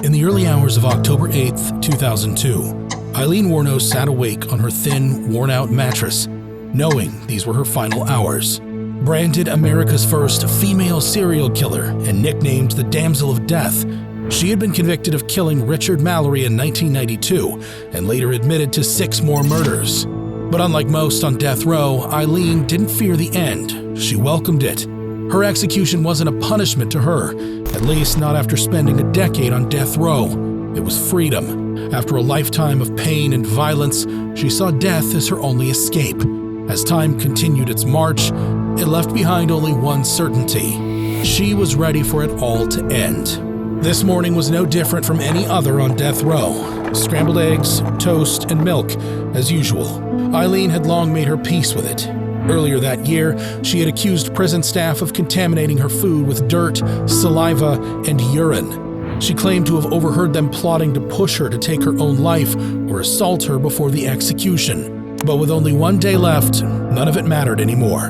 In the early hours of October 8th, 2002, Aileen Wuornos sat awake on her thin, worn-out mattress, knowing these were her final hours. Branded America's first female serial killer and nicknamed the Damsel of Death, she had been convicted of killing Richard Mallory in 1992 and later admitted to 6 more murders. But unlike most on death row, Aileen didn't fear the end. She welcomed it. Her execution wasn't a punishment to her, at least not after spending a decade on death row. It was freedom. After a lifetime of pain and violence, she saw death as her only escape. As time continued its march, it left behind only one certainty. She was ready for it all to end. This morning was no different from any other on death row. Scrambled eggs, toast, and milk, as usual. Aileen had long made her peace with it. Earlier that year, she had accused prison staff of contaminating her food with dirt, saliva, and urine. She claimed to have overheard them plotting to push her to take her own life or assault her before the execution. But with only one day left, none of it mattered anymore.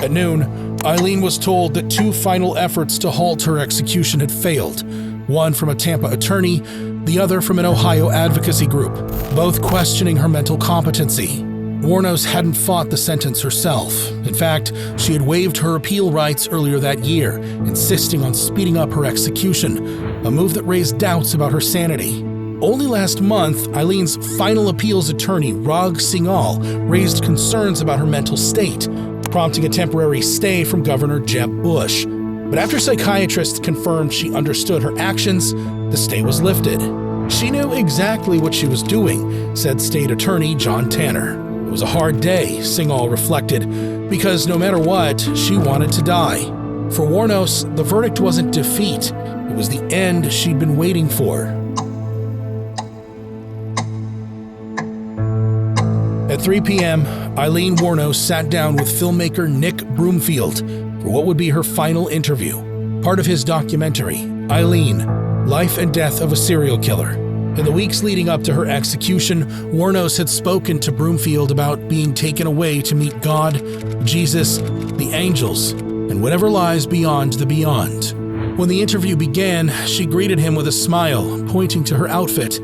At noon, Aileen was told that 2 final efforts to halt her execution had failed, one from a Tampa attorney, the other from an Ohio advocacy group, both questioning her mental competency. Wuornos hadn't fought the sentence herself. In fact, she had waived her appeal rights earlier that year, insisting on speeding up her execution, a move that raised doubts about her sanity. Only last month, Aileen's final appeals attorney, Rag Singhal, raised concerns about her mental state, prompting a temporary stay from Governor Jeb Bush. But after psychiatrists confirmed she understood her actions, the stay was lifted. She knew exactly what she was doing, said State Attorney John Tanner. It was a hard day, Singhal reflected, because no matter what, she wanted to die. For Wuornos, the verdict wasn't defeat. It was the end she'd been waiting for. At 3 p.m., Aileen Wuornos sat down with filmmaker Nick Broomfield for what would be her final interview, part of his documentary, Aileen, Life and Death of a Serial Killer. In the weeks leading up to her execution, Wuornos had spoken to Broomfield about being taken away to meet God, Jesus, the angels, and whatever lies beyond the beyond. When the interview began, she greeted him with a smile, pointing to her outfit.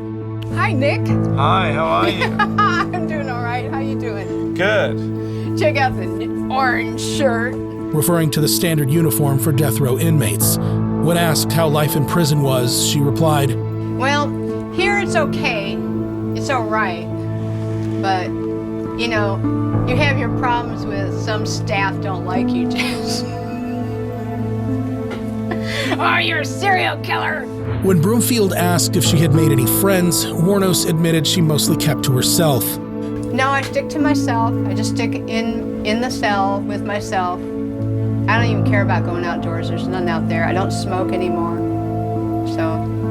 Hi, Nick. Hi, how are you? I'm doing all right. How you doing? Good. Check out the orange shirt. Referring to the standard uniform for death row inmates. When asked how life in prison was, she replied, Well, here it's okay. It's all right. But, you know, you have your problems with some staff don't like you, Jess. Oh, you're a serial killer. When Broomfield asked if she had made any friends, Wuornos admitted she mostly kept to herself. No, I stick to myself. I just stick in the cell with myself. I don't even care about going outdoors. There's none out there. I don't smoke anymore.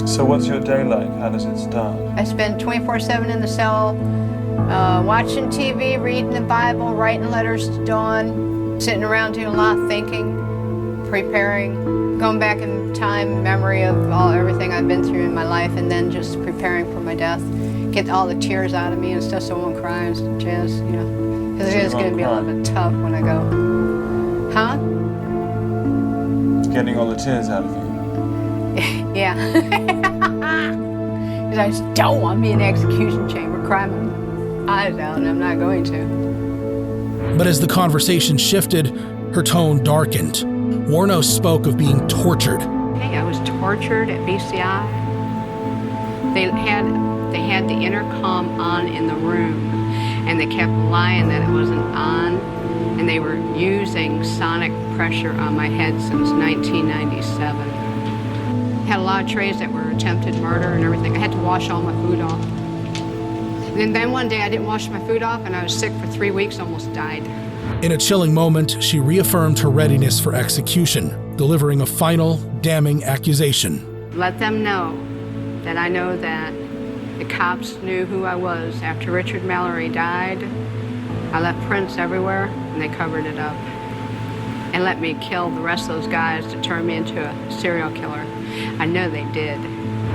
So what's your day like? How does it start? I spend 24/7 in the cell, watching TV, reading the Bible, writing letters to Dawn, sitting around doing a lot of thinking, preparing, going back in time, memory of everything I've been through in my life, and then just preparing for my death. Get all the tears out of me and stuff so I won't cry and jazz, you know. Because it is going to be a little bit tough when I go. Huh? Getting all the tears out of you. Yeah. Because I just don't want to be in an execution chamber crying my eyes out, and I'm not going to. But as the conversation shifted, her tone darkened. Wuornos spoke of being tortured. Hey, I was tortured at BCI. They had the intercom on in the room, and they kept lying that it wasn't on, and they were using sonic pressure on my head since 1997. Had a lot of trays that were attempted murder and everything. I had to wash all my food off. And then one day I didn't wash my food off, and I was sick for 3 weeks, almost died. In a chilling moment, she reaffirmed her readiness for execution, delivering a final, damning accusation. Let them know that I know that the cops knew who I was. After Richard Mallory died, I left prints everywhere, and they covered it up. And let me kill the rest of those guys to turn me into a serial killer. I know they did.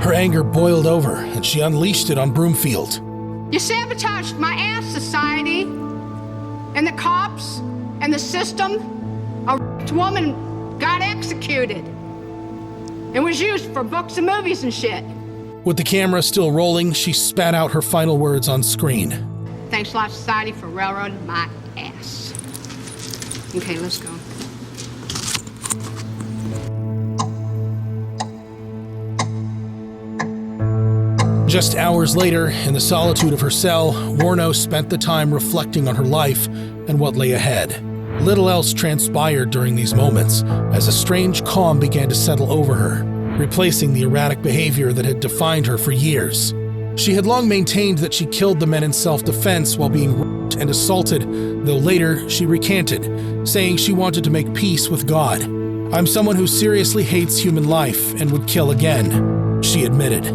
Her anger boiled over, and she unleashed it on Broomfield. You sabotaged my ass, society, and the cops, and the system. I'll This woman got executed and was used for books and movies and shit. With the camera still rolling, she spat out her final words on screen. Thanks a lot, society, for railroading my ass. Okay, let's go. Just hours later, in the solitude of her cell, Wuornos spent the time reflecting on her life and what lay ahead. Little else transpired during these moments, as a strange calm began to settle over her, replacing the erratic behavior that had defined her for years. She had long maintained that she killed the men in self-defense while being raped and assaulted, though later she recanted, saying she wanted to make peace with God. "I'm someone who seriously hates human life and would kill again," she admitted.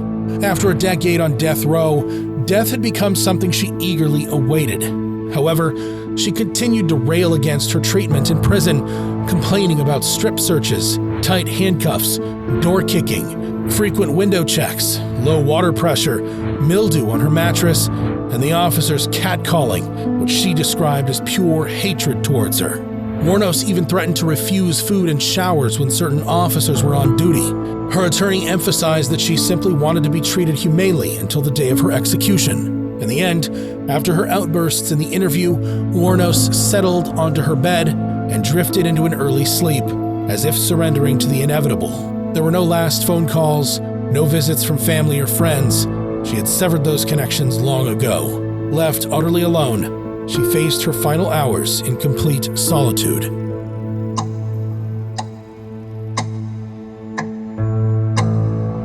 After a decade on death row, death had become something she eagerly awaited. However, she continued to rail against her treatment in prison, complaining about strip searches, tight handcuffs, door kicking, frequent window checks, low water pressure, mildew on her mattress, and the officers' catcalling, which she described as pure hatred towards her. Wuornos even threatened to refuse food and showers when certain officers were on duty. Her attorney emphasized that she simply wanted to be treated humanely until the day of her execution. In the end, after her outbursts in the interview, Wuornos settled onto her bed and drifted into an early sleep, as if surrendering to the inevitable. There were no last phone calls, no visits from family or friends. She had severed those connections long ago. Left utterly alone, she faced her final hours in complete solitude.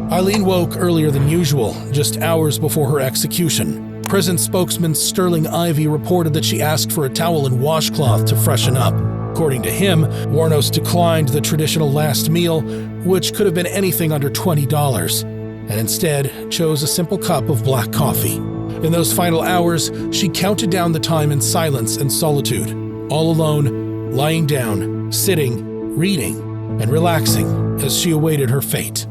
Aileen woke earlier than usual, just hours before her execution. Prison spokesman Sterling Ivy reported that she asked for a towel and washcloth to freshen up. According to him, Wuornos declined the traditional last meal, which could have been anything under $20, and instead chose a simple cup of black coffee. In those final hours, she counted down the time in silence and solitude, all alone, lying down, sitting, reading, and relaxing as she awaited her fate.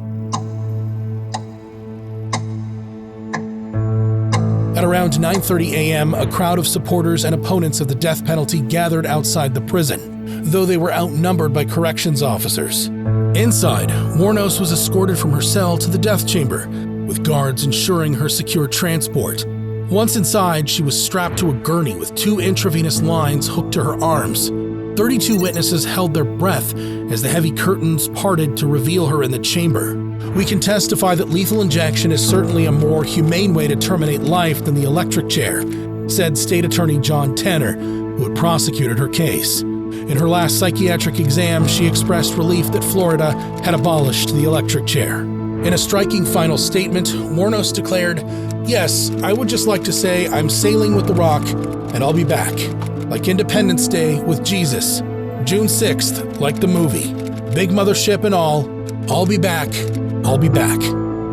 At around 9:30 a.m., a crowd of supporters and opponents of the death penalty gathered outside the prison, though they were outnumbered by corrections officers. Inside, Wuornos was escorted from her cell to the death chamber, with guards ensuring her secure transport. Once inside, she was strapped to a gurney with 2 intravenous lines hooked to her arms. 32 witnesses held their breath as the heavy curtains parted to reveal her in the chamber. "We can testify that lethal injection is certainly a more humane way to terminate life than the electric chair," said State Attorney John Tanner, who had prosecuted her case. In her last psychiatric exam, she expressed relief that Florida had abolished the electric chair. In a striking final statement, Wuornos declared, "Yes, I would just like to say I'm sailing with the rock, and I'll be back. Like Independence Day with Jesus. June 6th, like the movie. Big mothership and all. I'll be back. I'll be back."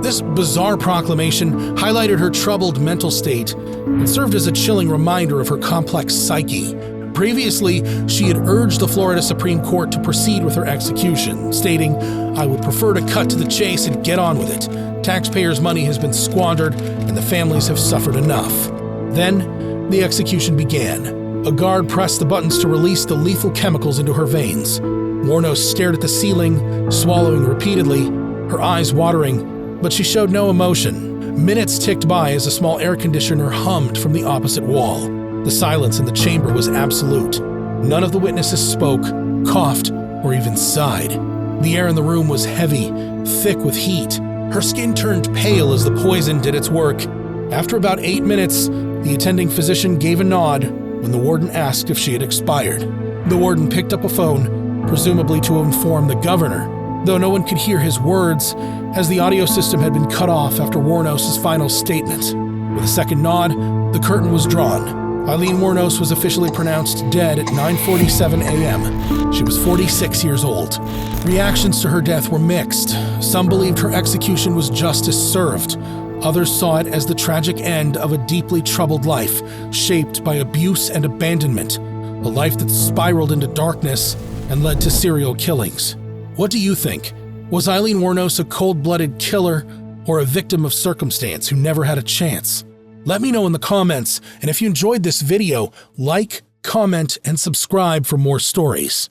This bizarre proclamation highlighted her troubled mental state and served as a chilling reminder of her complex psyche. Previously, she had urged the Florida Supreme Court to proceed with her execution, stating, "I would prefer to cut to the chase and get on with it. Taxpayers' money has been squandered and the families have suffered enough." Then, the execution began. A guard pressed the buttons to release the lethal chemicals into her veins. Wuornos stared at the ceiling, swallowing repeatedly, her eyes watering, but she showed no emotion. Minutes ticked by as a small air conditioner hummed from the opposite wall. The silence in the chamber was absolute. None of the witnesses spoke, coughed, or even sighed. The air in the room was heavy, thick with heat. Her skin turned pale as the poison did its work. After about 8 minutes, the attending physician gave a nod when the warden asked if she had expired. The warden picked up a phone, presumably to inform the governor, though no one could hear his words, as the audio system had been cut off after Wuornos' final statement. With a second nod, the curtain was drawn. Aileen Wuornos was officially pronounced dead at 9:47 a.m. She was 46 years old. Reactions to her death were mixed. Some believed her execution was justice served. Others saw it as the tragic end of a deeply troubled life, shaped by abuse and abandonment, a life that spiraled into darkness and led to serial killings. What do you think? Was Aileen Wuornos a cold-blooded killer or a victim of circumstance who never had a chance? Let me know in the comments, and if you enjoyed this video, like, comment, and subscribe for more stories.